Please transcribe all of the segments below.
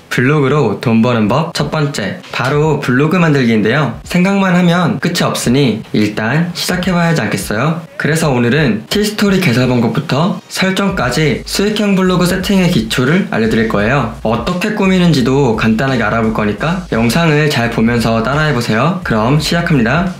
블로그로 돈 버는 법 첫 번째, 바로 블로그 만들기인데요. 생각만 하면 끝이 없으니 일단 시작해봐야 하지 않겠어요? 그래서 오늘은 티스토리 개설 방법부터 설정까지 수익형 블로그 세팅의 기초를 알려드릴 거예요. 어떻게 꾸미는지도 간단하게 알아볼 거니까 영상을 잘 보면서 따라해보세요. 그럼 시작합니다.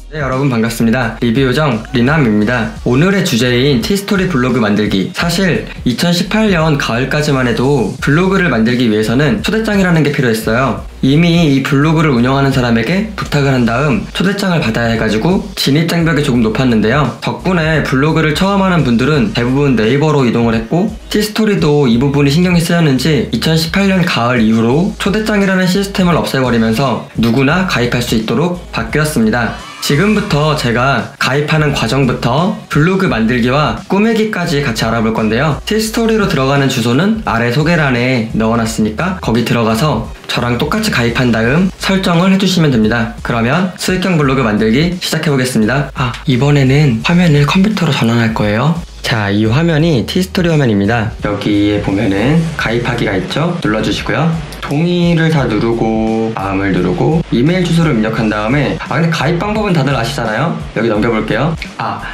네, 여러분 반갑습니다. 리뷰요정 리남입니다. 오늘의 주제인 티스토리 블로그 만들기. 사실 2018년 가을까지만 해도 블로그를 만들기 위해서는 초대장이라는 게 필요했어요. 이미 이 블로그를 운영하는 사람에게 부탁을 한 다음 초대장을 받아야 해가지고 진입장벽이 조금 높았는데요. 덕분에 블로그를 처음 하는 분들은 대부분 네이버로 이동을 했고 티스토리도 이 부분이 신경이 쓰였는지 2018년 가을 이후로 초대장이라는 시스템을 없애버리면서 누구나 가입할 수 있도록 바뀌었습니다. 지금부터 제가 가입하는 과정부터 블로그 만들기와 꾸미기까지 같이 알아볼 건데요. 티스토리로 들어가는 주소는 아래 소개란에 넣어놨으니까 거기 들어가서 저랑 똑같이 가입한 다음 설정을 해주시면 됩니다. 그러면 수익형 블로그 만들기 시작해보겠습니다. 이번에는 화면을 컴퓨터로 전환할 거예요. 자, 이 화면이 티스토리 화면입니다. 여기에 보면은 가입하기가 있죠? 눌러주시고요. 동의를 다 누르고 다음을 누르고 이메일 주소를 입력한 다음에 근데 가입 방법은 다들 아시잖아요? 여기 넘겨볼게요.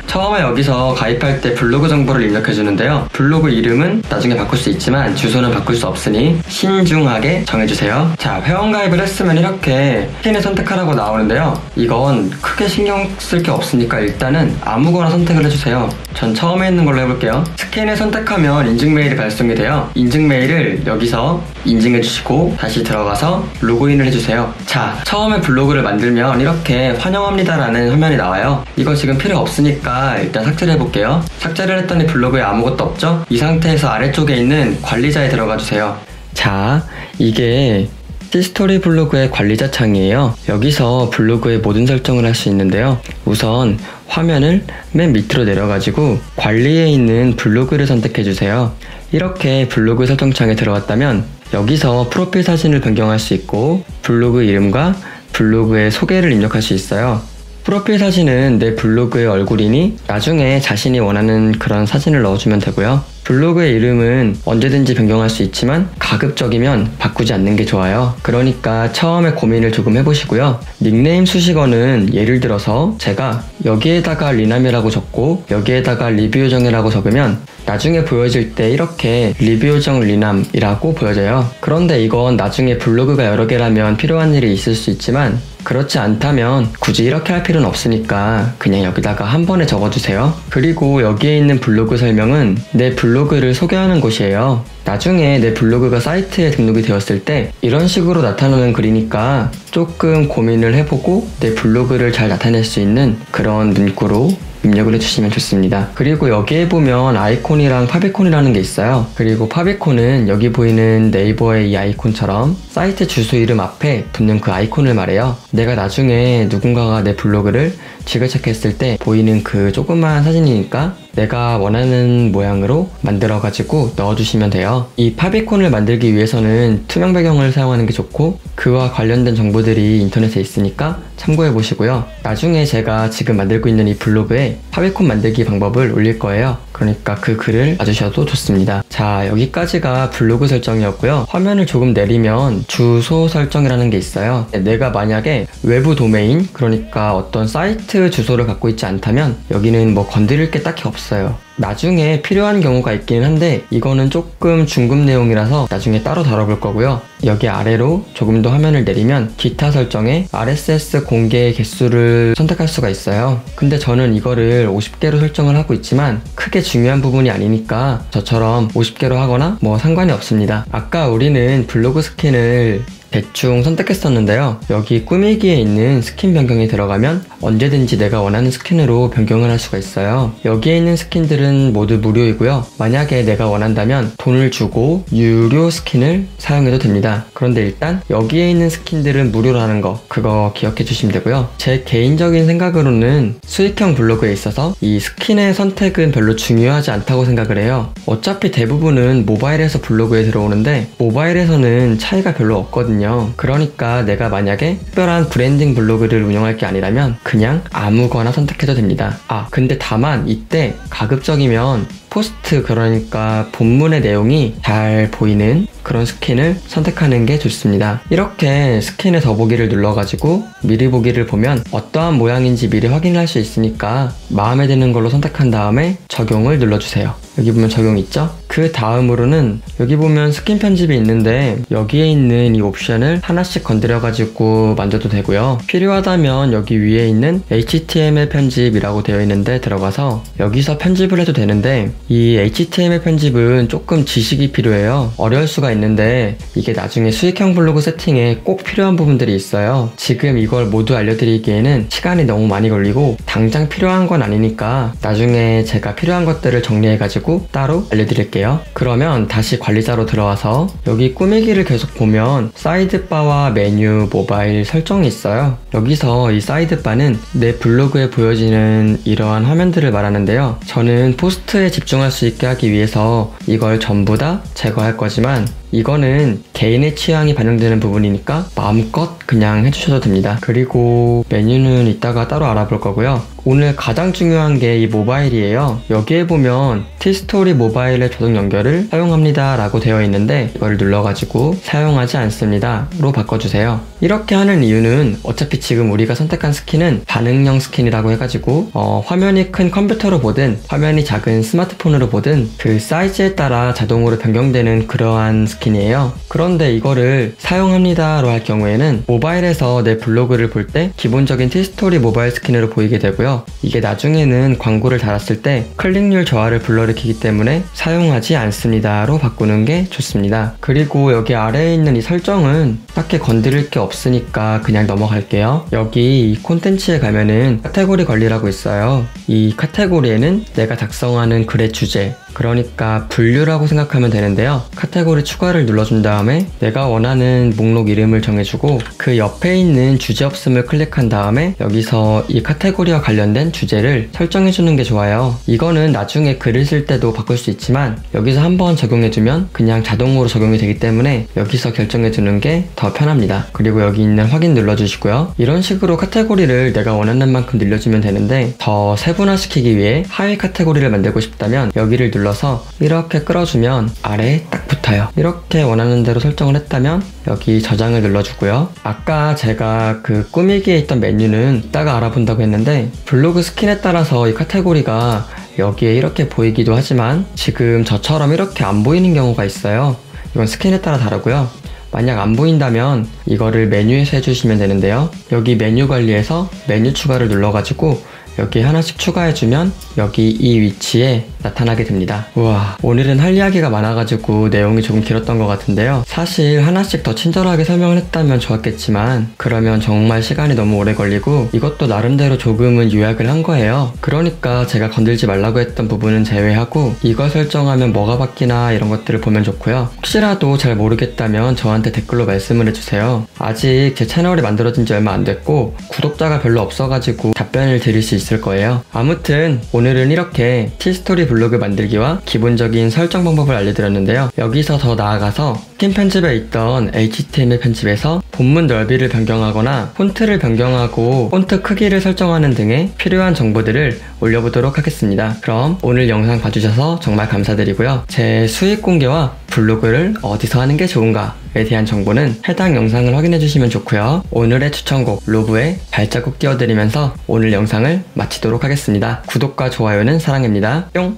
처음에 여기서 가입할 때 블로그 정보를 입력해 주는데요. 블로그 이름은 나중에 바꿀 수 있지만 주소는 바꿀 수 없으니 신중하게 정해주세요. 자, 회원 가입을 했으면 이렇게 스킨을 선택하라고 나오는데요. 이건 크게 신경 쓸 게 없으니까 일단은 아무거나 선택을 해주세요. 전 처음에 있는 걸로 해볼게요. 스캔을 선택하면 인증메일이 발송이 돼요. 인증메일을 여기서 인증해 주시고 다시 들어가서 로그인을 해주세요. 자, 처음에 블로그를 만들면 이렇게 환영합니다 라는 화면이 나와요. 이거 지금 필요 없으니까 일단 삭제를 해볼게요. 삭제를 했더니 블로그에 아무것도 없죠? 이 상태에서 아래쪽에 있는 관리자에 들어가 주세요. 자, 이게 티스토리 블로그의 관리자 창이에요. 여기서 블로그의 모든 설정을 할 수 있는데요. 우선 화면을 맨 밑으로 내려가지고 관리에 있는 블로그를 선택해주세요. 이렇게 블로그 설정창에 들어왔다면 여기서 프로필 사진을 변경할 수 있고 블로그 이름과 블로그의 소개를 입력할 수 있어요. 프로필 사진은 내 블로그의 얼굴이니 나중에 자신이 원하는 그런 사진을 넣어주면 되고요. 블로그의 이름은 언제든지 변경할 수 있지만 가급적이면 바꾸지 않는 게 좋아요. 그러니까 처음에 고민을 조금 해보시고요. 닉네임 수식어는 예를 들어서 제가 여기에다가 리남이라고 적고 여기에다가 리뷰요정이라고 적으면 나중에 보여질 때 이렇게 리뷰요정 리남이라고 보여져요. 그런데 이건 나중에 블로그가 여러 개라면 필요한 일이 있을 수 있지만 그렇지 않다면 굳이 이렇게 할 필요는 없으니까 그냥 여기다가 한 번에 적어주세요. 그리고 여기에 있는 블로그 설명은 내 블로그를 소개하는 곳이에요. 나중에 내 블로그가 사이트에 등록이 되었을 때 이런 식으로 나타나는 글이니까 조금 고민을 해보고 내 블로그를 잘 나타낼 수 있는 그런 문구로 입력을 해주시면 좋습니다. 그리고 여기에 보면 아이콘이랑 파비콘이라는 게 있어요. 그리고 파비콘은 여기 보이는 네이버의 이 아이콘처럼 사이트 주소 이름 앞에 붙는 그 아이콘을 말해요. 내가 나중에 누군가가 내 블로그를 지그체크했을 때 보이는 그 조그만 사진이니까 내가 원하는 모양으로 만들어가지고 넣어주시면 돼요. 이 파비콘을 만들기 위해서는 투명 배경을 사용하는 게 좋고 그와 관련된 정보들이 인터넷에 있으니까 참고해보시고요. 나중에 제가 지금 만들고 있는 이 블로그에 파비콘 만들기 방법을 올릴 거예요. 그러니까 그 글을 봐주셔도 좋습니다. 자, 여기까지가 블로그 설정이었고요. 화면을 조금 내리면 주소 설정이라는 게 있어요. 내가 만약에 외부 도메인, 그러니까 어떤 사이트 주소를 갖고 있지 않다면 여기는 뭐 건드릴 게 딱히 없어요. 나중에 필요한 경우가 있긴 한데 이거는 조금 중급 내용이라서 나중에 따로 다뤄볼 거고요. 여기 아래로 조금 더 화면을 내리면 기타 설정에 RSS 공개 개수를 선택할 수가 있어요. 근데 저는 이거를 50개로 설정을 하고 있지만 크게 중요한 부분이 아니니까 저처럼 50개로 하거나 뭐 상관이 없습니다. 아까 우리는 블로그 스킨을 대충 선택했었는데요. 여기 꾸미기에 있는 스킨 변경에 들어가면 언제든지 내가 원하는 스킨으로 변경을 할 수가 있어요. 여기에 있는 스킨들은 모두 무료이고요. 만약에 내가 원한다면 돈을 주고 유료 스킨을 사용해도 됩니다. 그런데 일단 여기에 있는 스킨들은 무료라는 거 그거 기억해 주시면 되고요. 제 개인적인 생각으로는 수익형 블로그에 있어서 이 스킨의 선택은 별로 중요하지 않다고 생각을 해요. 어차피 대부분은 모바일에서 블로그에 들어오는데 모바일에서는 차이가 별로 없거든요. 있거든요. 그러니까 내가 만약에 특별한 브랜딩 블로그를 운영할 게 아니라면 그냥 아무거나 선택해도 됩니다. 근데 다만 이때 가급적이면 포스트, 그러니까 본문의 내용이 잘 보이는 그런 스킨을 선택하는 게 좋습니다. 이렇게 스킨의 더보기를 눌러가지고 미리 보기를 보면 어떠한 모양인지 미리 확인할 수 있으니까 마음에 드는 걸로 선택한 다음에 적용을 눌러주세요. 여기 보면 적용 있죠? 그 다음으로는 여기 보면 스킨 편집이 있는데 여기에 있는 이 옵션을 하나씩 건드려가지고 만져도 되고요. 필요하다면 여기 위에 있는 HTML 편집이라고 되어 있는데 들어가서 여기서 편집을 해도 되는데 이 HTML 편집은 조금 지식이 필요해요. 어려울 수가 있는데 이게 나중에 수익형 블로그 세팅에 꼭 필요한 부분들이 있어요. 지금 이걸 모두 알려드리기에는 시간이 너무 많이 걸리고 당장 필요한 건 아니니까 나중에 제가 필요한 것들을 정리해가지고 따로 알려드릴게요. 그러면 다시 관리자로 들어와서 여기 꾸미기를 계속 보면 사이드바와 메뉴, 모바일 설정이 있어요. 여기서 이 사이드바는 내 블로그에 보여지는 이러한 화면들을 말하는데요. 저는 포스트에 집중할 수 있게 하기 위해서 이걸 전부 다 제거할 거지만 이거는 개인의 취향이 반영되는 부분이니까 마음껏 그냥 해주셔도 됩니다. 그리고 메뉴는 이따가 따로 알아볼 거고요. 오늘 가장 중요한 게 이 모바일이에요. 여기에 보면 티스토리 모바일의 자동 연결을 사용합니다 라고 되어 있는데 이걸 눌러가지고 사용하지 않습니다 로 바꿔주세요. 이렇게 하는 이유는 어차피 지금 우리가 선택한 스킨은 반응형 스킨이라고 해가지고 화면이 큰 컴퓨터로 보든 화면이 작은 스마트폰으로 보든 그 사이즈에 따라 자동으로 변경되는 그러한 스킨이에요. 그런데 이거를 사용합니다로 할 경우에는 모바일에서 내 블로그를 볼 때 기본적인 티스토리 모바일 스킨으로 보이게 되고요. 이게 나중에는 광고를 달았을 때 클릭률 저하를 불러일으키기 때문에 사용하지 않습니다로 바꾸는 게 좋습니다. 그리고 여기 아래에 있는 이 설정은 딱히 건드릴 게 없으니까 그냥 넘어갈게요. 여기 이 콘텐츠에 가면은 카테고리 관리라고 있어요. 이 카테고리에는 내가 작성하는 글의 주제, 그러니까 분류라고 생각하면 되는데요. 카테고리 추가를 눌러준 다음에 내가 원하는 목록 이름을 정해주고 그 옆에 있는 주제 없음을 클릭한 다음에 여기서 이 카테고리와 관련된 주제를 설정해주는 게 좋아요. 이거는 나중에 글을 쓸 때도 바꿀 수 있지만 여기서 한번 적용해주면 그냥 자동으로 적용이 되기 때문에 여기서 결정해주는 게 더 편합니다. 그리고 여기 있는 확인 눌러주시고요. 이런 식으로 카테고리를 내가 원하는 만큼 늘려주면 되는데 더 세분화시키기 위해 하위 카테고리를 만들고 싶다면 여기를 눌러서 이렇게 끌어주면 아래에 딱 붙어요. 이렇게 원하는 대로 설정을 했다면 여기 저장을 눌러주고요. 아까 제가 그 꾸미기에 있던 메뉴는 이따가 알아본다고 했는데 블로그 스킨에 따라서 이 카테고리가 여기에 이렇게 보이기도 하지만 지금 저처럼 이렇게 안 보이는 경우가 있어요. 이건 스킨에 따라 다르고요. 만약 안 보인다면 이거를 메뉴에서 해주시면 되는데요. 여기 메뉴 관리에서 메뉴 추가를 눌러가지고 여기 하나씩 추가해주면 여기 이 위치에 나타나게 됩니다. 우와, 오늘은 할 이야기가 많아가지고 내용이 조금 길었던 것 같은데요. 사실 하나씩 더 친절하게 설명을 했다면 좋았겠지만 그러면 정말 시간이 너무 오래 걸리고 이것도 나름대로 조금은 요약을 한 거예요. 그러니까 제가 건들지 말라고 했던 부분은 제외하고 이걸 설정하면 뭐가 바뀌나 이런 것들을 보면 좋고요. 혹시라도 잘 모르겠다면 저한테 댓글로 말씀을 해주세요. 아직 제 채널이 만들어진 지 얼마 안 됐고 구독자가 별로 없어가지고 답변을 드릴 수 있을 거예요. 아무튼 오늘은 이렇게 티스토리 블로그 만들기와 기본적인 설정 방법을 알려드렸는데요. 여기서 더 나아가서 스킨 편집에 있던 HTML 편집에서 본문 넓이를 변경하거나 폰트를 변경하고 폰트 크기를 설정하는 등의 필요한 정보들을 올려보도록 하겠습니다. 그럼 오늘 영상 봐주셔서 정말 감사드리고요. 제 수익 공개와 블로그를 어디서 하는 게 좋은가에 대한 정보는 해당 영상을 확인해 주시면 좋고요. 오늘의 추천곡 로브의 발자국 띄워드리면서 오늘 영상을 마치도록 하겠습니다. 구독과 좋아요는 사랑입니다. 뿅!